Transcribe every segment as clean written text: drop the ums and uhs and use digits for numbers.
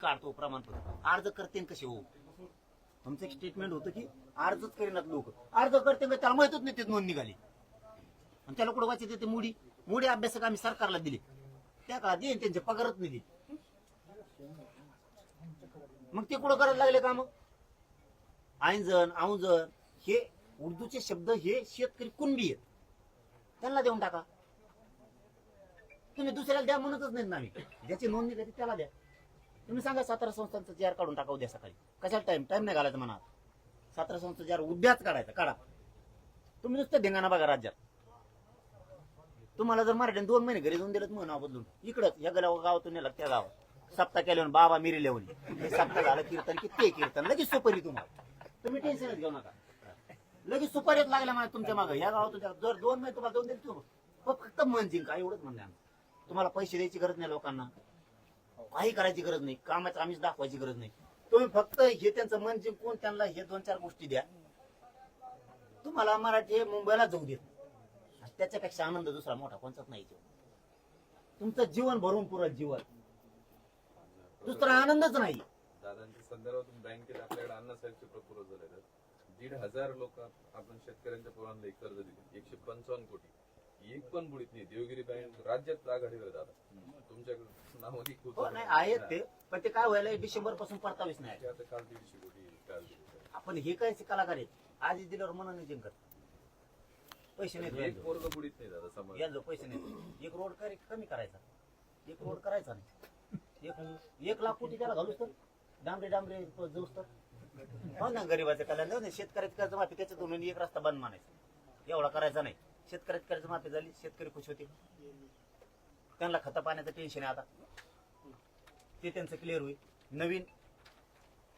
काढतो प्रमाणपत्र, अर्ज करते कसे हो? तुमचं एक स्टेटमेंट होतं की अर्जच करेनात लोक, अर्ज करते का त्याला माहितच नाही ते नोंद निघाली, आणि त्याला कुठं वाचायचं ते मोडी अभ्यासक आम्ही सरकारला दिले, त्या काळात देईन त्यांचे पगारच नाही दिले, मग ते कुठं करायला लागले का? मग आयंजण औंजण हे उर्दूचे शब्द हे शेतकरी कुणबी आहेत, त्यांना देऊन टाका. तुम्ही दुसऱ्याला द्या म्हणतच नाहीत ना, आम्ही ज्याची नोंदणी करते त्याला द्या. तुम्ही सांगा 17 संस्थांचा जार काढून टाका उद्या सकाळी, कशाला टाइम नाही घालायचं म्हणा. 17 संस्थांचा जार उद्याच काढायचा, काढा. तुम्ही नुसतं धिंगाणा बघा राज्यात. तुम्हाला जर मराठ्याने 2 महिने घरी जाऊन दिलं नाव बदलून, इकडंच या गावातून नेलं त्या गावात सप्ताह केल्यावर बाबा मिरी लेवून हे सप्ताह झालं कीर्तन की ते कीर्तन लगेच सुपारी. तुम्हाला तुम्ही टेन्शनच घेऊ नका, लगेच सुपारीत लागल्या माझ्या तुमच्या मागं. या गावातून जर 2 महिने तुम्हाला देऊन दिले फक्त मन जिंका, एवढंच म्हणणं. तुम्हाला पैसे द्यायची गरज नाही, लोकांना काही करायची गरज नाही, कामाचं आम्हीच दाखवायची गरज नाही. तुम्ही फक्त हे त्यांचं मन जिंकून त्यांना हे 2-4 गोष्टी द्या. तुम्हाला मराठी मुंबईला जाऊ देत, त्याच्यापेक्षा आनंद दुसरा मोठा कोणताच नाही. तुमचं जीवन भरून पुरं जीवन, दुसरा आनंदच नाही. दादांच्या संदर्भातून बँकेत आपल्याकडे अण्णासाहेबचे प्रपोजल झाले, 1,500 लोक आपण शेतकऱ्यांच्या पोरांना कर्ज दिले, 155 कोटी, एक पण बुडीत नाही. देवगिरी बँक राज्यात आघाडीवर दादा, तुमच्याकडे नावाची खूप आहेत ते, पण ते काय व्हायला डिसेंबर पासून परतावीस नाही. आता काल 150 कोटी काल आपण हे काय कलाकार आहेत, आज दिल्यावर मनाने जिंकत पैसे नाही. एक पोरग बुडीत नाही दादा, समज या जो पैसे नाही. एक रोड कमी करायचा, एक रोड करायचा नाही, 1 लाख कोटी त्याला घालूच तर डांबरे जाऊस तर हो ना. गरीबाचं कल्याण, शेतकऱ्याचं कर्ज माफी त्याच्यातून एक रस्ता बंद मानायचा, एवढा करायचा नाही. शेतकऱ्याची कर्ज माफी झाली, शेतकरी खुश होते, त्यांना खता पाण्याचं टेन्शन आहे आता, ते त्यांचं क्लिअर होईल.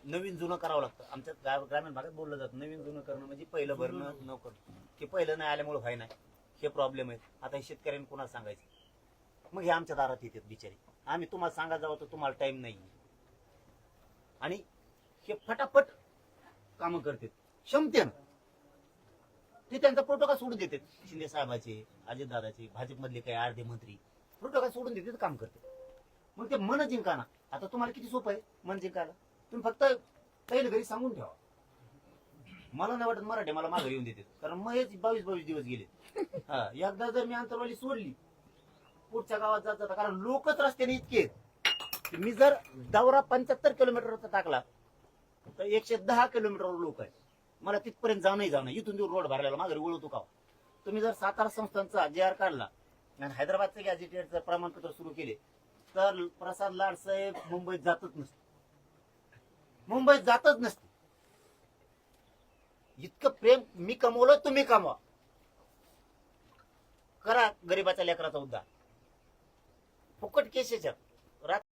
नवीन जुनं करावं लागतं. आमच्या ग्रामीण भागात बोललं जातं नवीन जुनं करणं म्हणजे पहिलं भरणं न करणं, की पहिलं नाही आल्यामुळे व्हाय नाही, हे प्रॉब्लेम आहेत. आता हे शेतकऱ्यांनी कोणाला सांगायचं? मग हे आमच्या दारात येतात बिचारी. आम्ही तुम्हाला सांगा जावं तर तुम्हाला टाइम नाही, आणि हे फटाफट कामं करतात क्षमतेनं. ते त्यांचा प्रोटोकॉल सोडून देतात, शिंदे साहेबाचे, अजित दादाचे, भाजपमधले काही अर्धे मंत्री प्रोटोकॉल सोडून देतात, काम करतात. मग ते मन जिंका ना. आता तुम्हाला किती सोपं आहे मन जिंकायला. तुम्ही फक्त पहिलं घरी सांगून ठेवा, मला नाही वाटत मराठी मला माघारी येऊन देते, कारण मग 22 दिवस गेले. एकदा जर मी आंतरवाली सोडली पुढच्या गावात जात, कारण लोकच रस्त्याने इतके आहेत. मी जर दौरा 75 किलोमीटरचा टाकला तर 110 किलोमीटरवर लोक आहेत. मला तिथपर्यंत जाणं इथून दूर रोड भरलेला माघारी वळवतो का? तुम्ही जर 17 संस्थांचा JR काढला आणि हैदराबादचं गॅझेटेडचं प्रमाणपत्र सुरू केले तर प्रसाद लाड साहेब मुंबईत जातच नसते. इतकं प्रेम मी कमवलं, तुम्ही कमवा, करा गरीबाच्या लेकराचा उद्धार. फुकट केसेस